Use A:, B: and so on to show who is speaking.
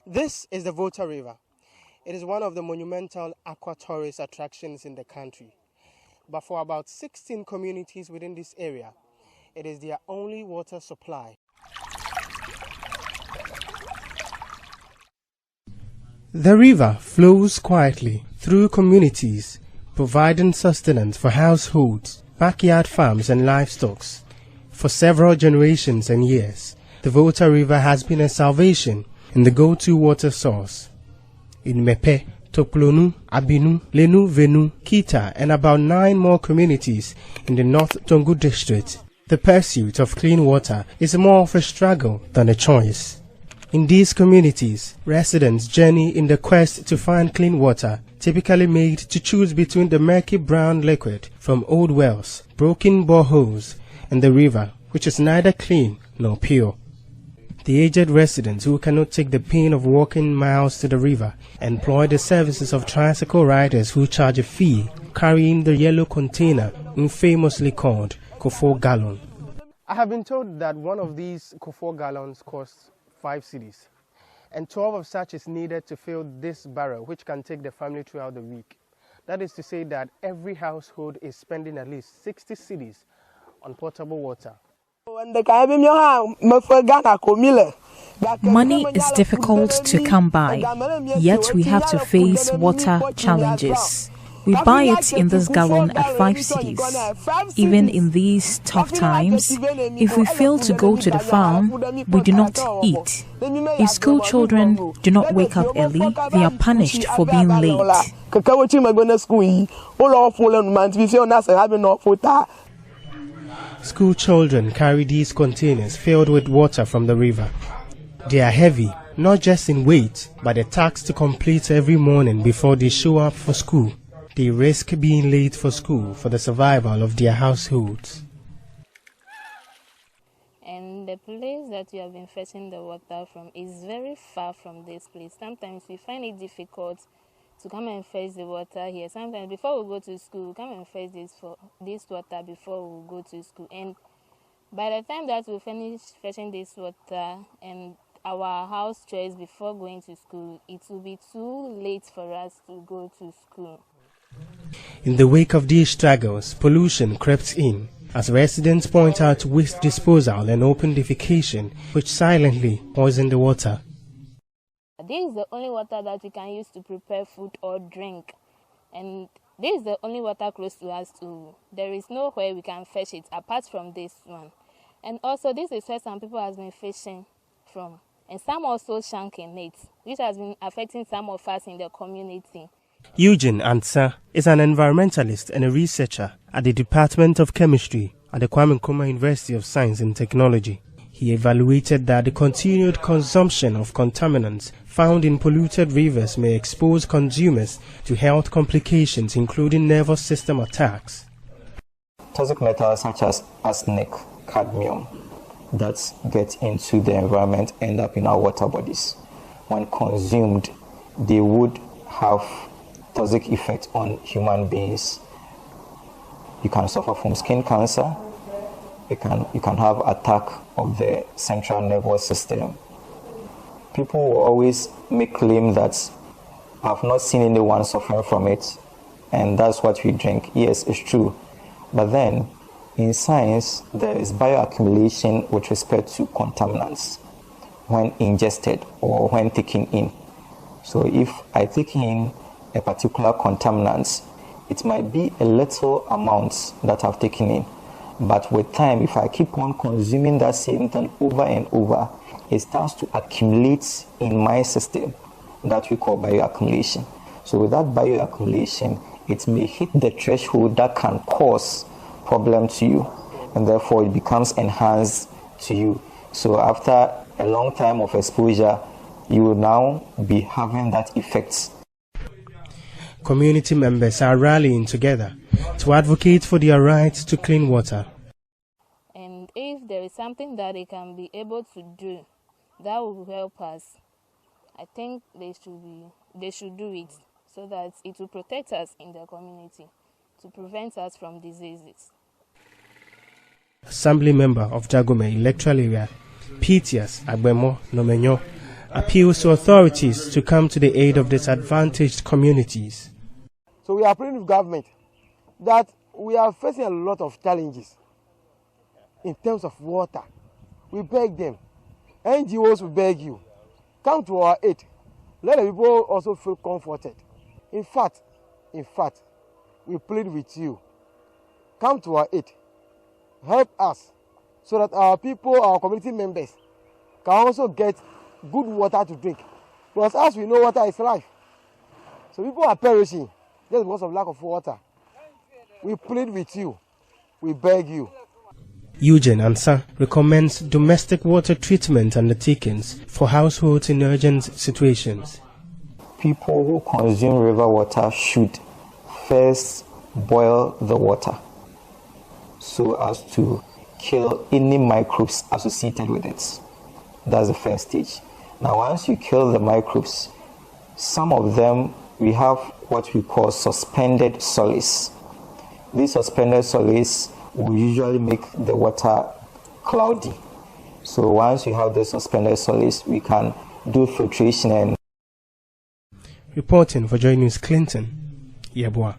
A: This is the Volta River. It is one of the monumental aqua-tourist attractions in the country. But for about 16 communities within this area, it is their only water supply. The river flows quietly through communities, providing sustenance for households, backyard farms and livestock. For several generations and years, the Volta River has been a salvation and the go-to water source. In Mepe, Toplonu, Abinu, Lenu, Venu, Kita and about 9 more communities in the North Tongu district, the pursuit of clean water is more of a struggle than a choice. In these communities, residents journey in the quest to find clean water, typically made to choose between the murky brown liquid from old wells, broken boreholes, and the river, which is neither clean nor pure. The aged residents who cannot take the pain of walking miles to the river employ the services of tricycle riders who charge a fee, carrying the yellow container infamously called Kofo gallon. I have been told that one of these Kofo gallons costs 5 cedis, and 12 of such is needed to fill this barrel, which can take the family throughout the week. That is to say that every household is spending at least 60 cedis on potable water.
B: Money is difficult to come by, yet we have to face water challenges. We buy it in this gallon at 5 cedis. Even in these tough times, if we fail to go to the farm, we do not eat. If school children do not wake up early, they are punished for being late.
A: School children carry these containers filled with water from the river. They are heavy, not just in weight, but a task to complete every morning before they show up for school. They risk being late for school for the survival of their households.
C: And the place that we have been fetching the water from is very far from this place. Sometimes we find it difficult to come and fetch the water here. Sometimes before we go to school, we come and fetch this water before we go to school. And by the time that we finish fetching this water and our house chores before going to school, it will be too late for us to go to school.
A: In the wake of these struggles, pollution crept in, as residents point out waste disposal and open defecation, which silently poison the water.
C: This is the only water that we can use to prepare food or drink. And this is the only water close to us too. There is nowhere we can fetch it apart from this one. And also this is where some people have been fishing from. And some also shanking it, which has been affecting some of us in the community.
A: Eugene Ansa is an environmentalist and a researcher at the Department of Chemistry at the Kwame Nkrumah University of Science and Technology. He evaluated that the continued consumption of contaminants found in polluted rivers may expose consumers to health complications, including nervous system attacks.
D: Toxic metals such as arsenic, cadmium, that get into the environment end up in our water bodies. When consumed, they would have toxic effect on human beings. You can suffer from skin cancer. You can have attack of the central nervous system. People will always make claim that I've not seen anyone suffering from it, and that's what we drink. Yes, it's true. But then, in science, there is bioaccumulation with respect to contaminants when ingested or when taken in. So if I take in a particular contaminant, it might be a little amount that I've taken in. But with time, if I keep on consuming that same thing over and over, it starts to accumulate in my system, that we call bioaccumulation. So with that bioaccumulation, it may hit the threshold that can cause problem to you, and therefore it becomes enhanced to you. So after a long time of exposure, you will now be having that effect.
A: Community members are rallying together to advocate for their right to clean water.
C: And if there is something that they can be able to do that will help us, I think they should do it so that it will protect us in the community, to prevent us from diseases.
A: Assembly member of Jagome electoral area, Pitias Agbemo Nomenyo, appeals to authorities to come to the aid of disadvantaged communities.
E: So we are praying with government that we are facing a lot of challenges in terms of water. We beg them, NGOs will beg you, come to our aid. Let the people also feel comforted. In fact, we plead with you. Come to our aid. Help us so that our people, our community members, can also get good water to drink. Because as we know, water is life. So people are perishing just because of lack of water. We plead with you. We beg you.
A: Eugene Ansa recommends domestic water treatment undertakings for households in urgent situations.
D: People who consume river water should first boil the water so as to kill any microbes associated with it. That's the first stage. Now, once you kill the microbes, some of them, we have what we call suspended solids. These suspended solids will usually make the water cloudy. So once you have the suspended solids, we can do filtration and...
A: Reporting for Joy News, Clinton Yeboah.